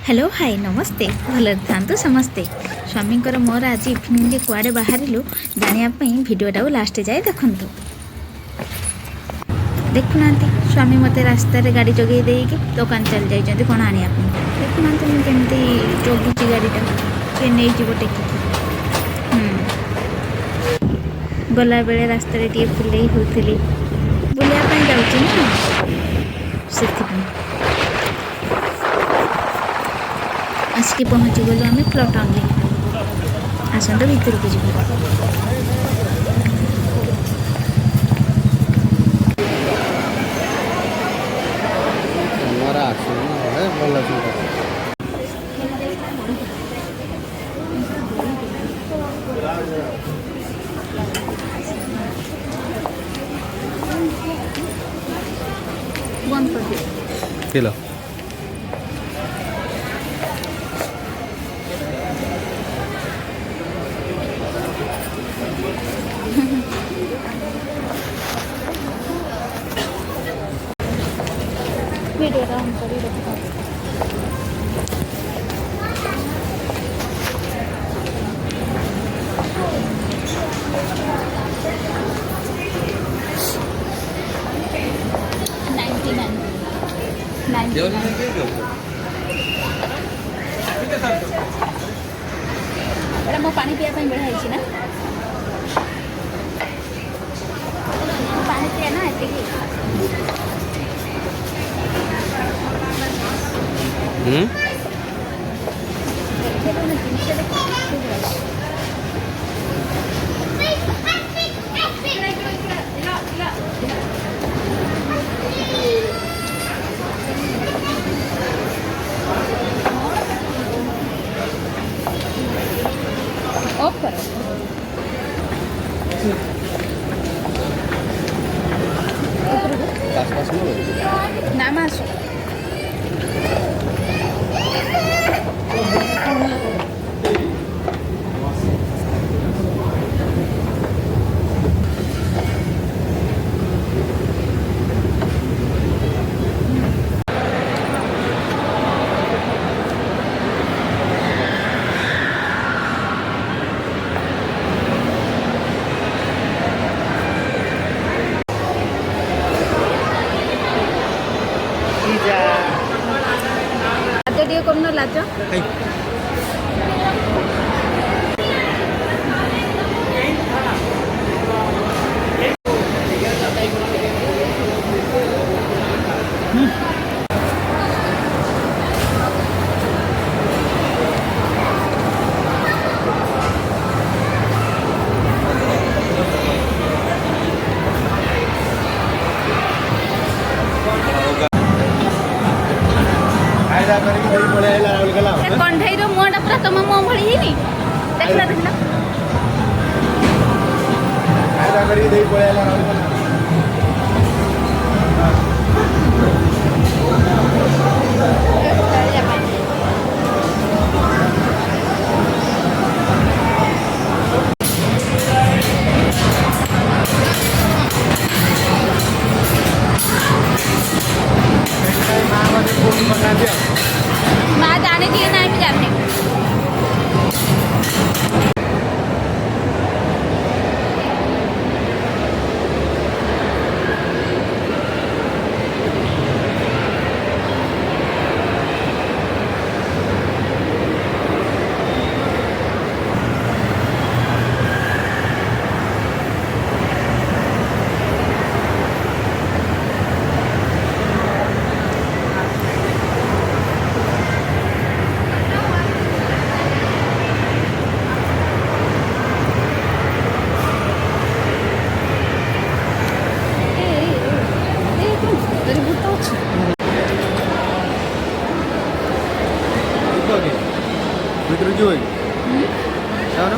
hello hi नमस्ते भल था समस्ते स्वामी मोर आज इवनिंग कुआड़े बाहरिलु जानापी भिडटा लास्ट जाए देखु देखुना स्वामी मत रास्त गाड़ी जगे देकी दुकान चल जाइए कौन आने देखुना मुझे जगुची गाड़ीटा सी नहीं टेकिकी गला बेले रास्त फुले होती बुलायापी जाऊँगी ना से आसिक पहुँची गलु आम प्लटाउन आसत भितर को जीव बंद कर दियो वीडियो ऑन करी रखा मो पानी पीवा बढ़ाई ना पानी पिया ना ऑफ करो नाम आसो करना लाज कंढई मुहटा पूरा तुम मुह भाई देखना देखना माँ जाने की ना भी जाने भितर जो जाओ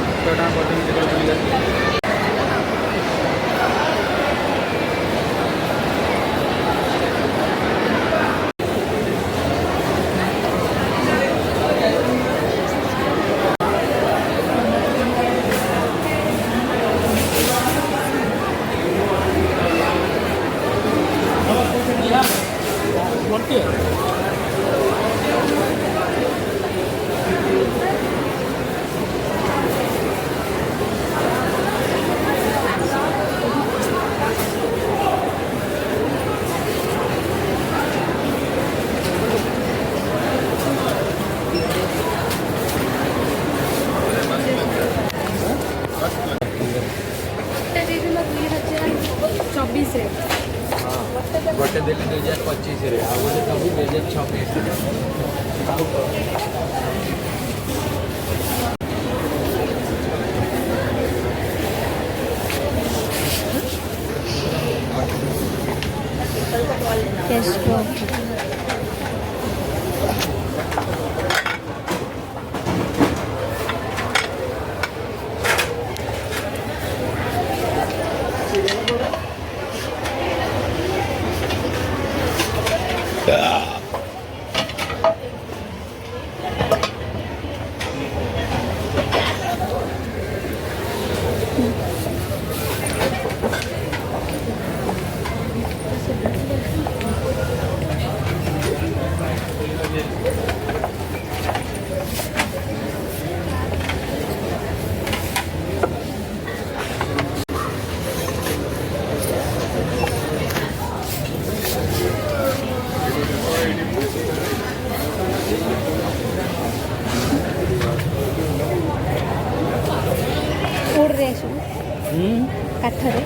तो टेस्ट ଉଡ଼ରେ ସବୁ କାଠରେ